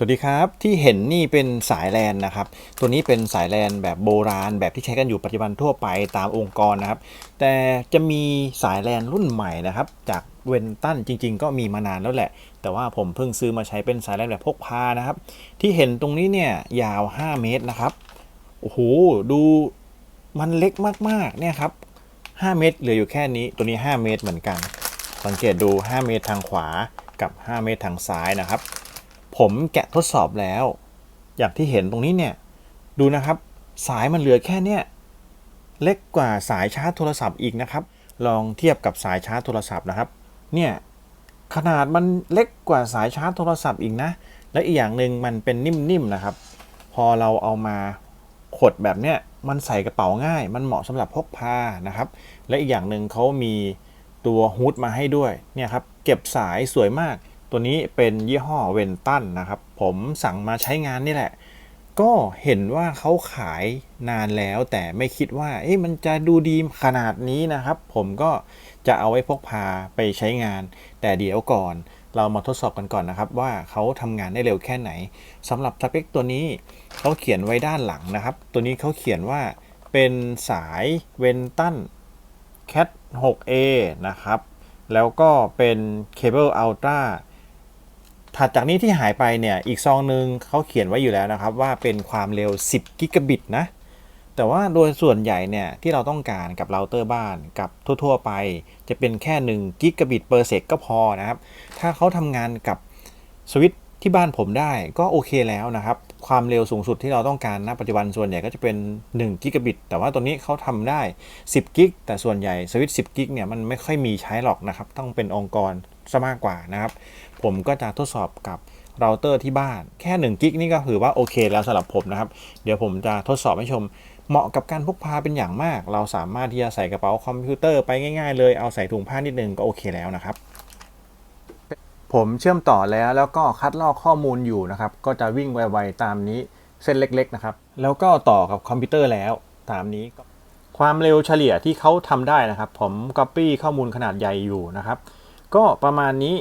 สวัสดีครับที่เห็นนี่เป็นสายแลนนะครับตัวนี้เป็นสายแลนแบบโบราณแบบที่ใช้กันอยู่ปัจจุบันทั่วไปตามองค์กรนะครับแต่จะมีสายแลนรุ่นใหม่นะครับจากเวนตันจริงๆก็มีมานานแล้วแหละแต่ว่าผมเพิ่งซื้อมาใช้เป็นสายแลนแบบพกพานะครับที่เห็นตรงนี้เนี่ยยาว5เมตรนะครับโอ้โหดูมันเล็กมากๆเนี่ยครับ5เมตรเหลืออยู่แค่นี้ตัวนี้5เมตรเหมือนกันสังเกตดู5เมตรทางขวากับ5เมตรทางซ้ายนะครับผมแกะทดสอบแล้วอย่างที่เห็นตรงนี้เนี่ยดูนะครับสายมันเหลือแค่เนี้ยเล็กกว่าสายชาร์จโทรศัพท์อีกนะครับลองเทียบกับสายชาร์จโทรศัพท์นะครับเนี่ยขนาดมันเล็กกว่าสายชาร์จโทรศัพท์อีกนะและอีกอย่างหนึ่งมันเป็นนิ่มๆนะครับพอเราเอามาขดแบบเนี้ยมันใส่กระเป๋าง่ายมันเหมาะสำหรับพกพานะครับและอีกอย่างหนึ่งเขามีตัวฮูดมาให้ด้วยเนี่ยครับเก็บสายสวยมากตัวนี้เป็นยี่ห้อเวนตันนะครับผมสั่งมาใช้งานนี่แหละก็เห็นว่าเขาขายนานแล้วแต่ไม่คิดว่ามันจะดูดีขนาดนี้นะครับผมก็จะเอาไว้พกพาไปใช้งานแต่เดี๋ยวก่อนเรามาทดสอบกันก่อนนะครับว่าเขาทำงานได้เร็วแค่ไหนสำหรับสเปคตัวนี้เขาเขียนไว้ด้านหลังนะครับตัวนี้เขาเขียนว่าเป็นสายเวนตัน Cat 6A นะครับแล้วก็เป็นเคเบิลอัลตร้าถัดจากนี้ที่หายไปเนี่ยอีกซองหนึ่งเขาเขียนไว้อยู่แล้วนะครับว่าเป็นความเร็ว10กิกะบิตนะแต่ว่าโดยส่วนใหญ่เนี่ยที่เราต้องการกับเราเตอร์บ้านกับทั่วๆไปจะเป็นแค่1กิกะบิตเปอร์เซกก็พอนะครับถ้าเขาทำงานกับสวิตช์ที่บ้านผมได้ก็โอเคแล้วนะครับความเร็วสูงสุดที่เราต้องการณปัจจุบันส่วนใหญ่ก็จะเป็น1กิกะบิตแต่ว่าตัวนี้เขาทำได้10กิกแต่ส่วนใหญ่สวิตช์10กิกเนี่ยมันไม่ค่อยมีใช้หรอกนะครับต้องเป็นองค์กรซะมากกว่านะครับผมก็จะทดสอบกับเราเตอร์ที่บ้านแค่1กิกนี่ก็ถือว่าโอเคแล้วสำหรับผมนะครับเดี๋ยวผมจะทดสอบให้ชมเหมาะกับการพกพาเป็นอย่างมากเราสามารถที่จะใส่กระเป๋าคอมพิวเตอร์ไปง่ายๆเลยเอาใส่ถุงผ้านิดนึงก็โอเคแล้วนะครับผมเชื่อมต่อแล้วก็คัดลอกข้อมูลอยู่นะครับก็จะวิ่งไวๆตามนี้เส้นเล็กๆนะครับแล้วก็ต่อกับคอมพิวเตอร์แล้วตามนี้ความเร็วเฉลี่ยที่เขาทำได้นะครับผม Copy ข้อมูลขนาดใหญ่อยู่นะครับก็ประมาณนี้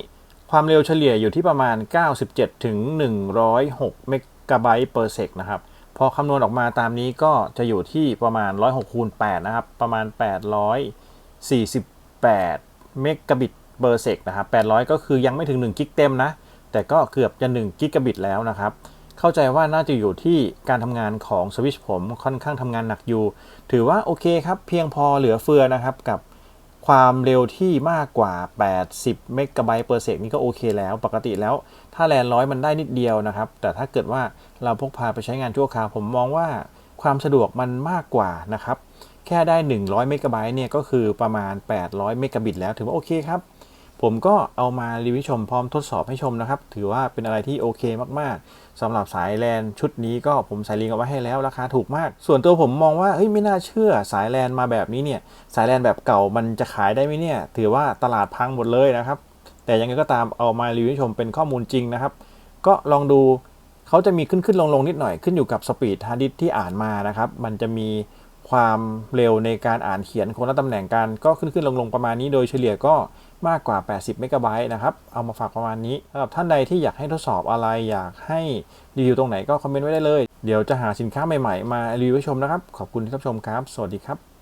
ความเร็วเฉลี่ยอยู่ที่ประมาณ97ถึง106เมกะไบต์เปอร์เซกนะครับพอคำนวณออกมาตามนี้ก็จะอยู่ที่ประมาณ106คูณ8นะครับประมาณ848เมกะบิตเปอร์เซกนะครับ800ก็คือยังไม่ถึง1กิกเต็มนะแต่ก็เกือบจะ1กิกะบิตแล้วนะครับเข้าใจว่าน่าจะอยู่ที่การทำงานของสวิตช์ผมค่อนข้างทำงานหนักอยู่ถือว่าโอเคครับเพียงพอเหลือเฟือนะครับกับความเร็วที่มากกว่า80เมกะไบต์เปอร์เซกนี่ก็โอเคแล้วปกติแล้วถ้าแลนร้อยมันได้นิดเดียวนะครับแต่ถ้าเกิดว่าเราพกพาไปใช้งานชั่วคราวผมมองว่าความสะดวกมันมากกว่านะครับแค่ได้100เมกะไบต์เนี่ยก็คือประมาณ800เมกะบิตแล้วถือว่าโอเคครับผมก็เอามารีวิวชมพร้อมทดสอบให้ชมนะครับถือว่าเป็นอะไรที่โอเคมากๆสำหรับสายแลนชุดนี้ก็ผมใส่ลิงก์เอาไว้ให้แล้วราคาถูกมากส่วนตัวผมมองว่าไม่น่าเชื่อสายแลนมาแบบนี้เนี่ยสายแลนแบบเก่ามันจะขายได้ไหมเนี่ยถือว่าตลาดพังหมดเลยนะครับแต่ยังไงก็ตามเอามารีวิวให้ชมเป็นข้อมูลจริงนะครับก็ลองดูเขาจะมีขึ้นลงนิดหน่อยขึ้นอยู่กับสปีดฮาร์ดดิสก์ที่อ่านมานะครับมันจะมีความเร็วในการอ่านเขียนคนละตำแหน่งกันก็ขึ้นลงประมาณนี้โดยเฉลี่ยก็มากกว่า80เมกะไบต์นะครับเอามาฝากประมาณนี้สำหรับท่านใดที่อยากให้ทดสอบอะไรอยากให้รีวิวตรงไหนก็คอมเมนต์ไว้ได้เลยเดี๋ยวจะหาสินค้าใหม่ๆมารีวิวให้ชมนะครับขอบคุณที่รับชมครับสวัสดีครับ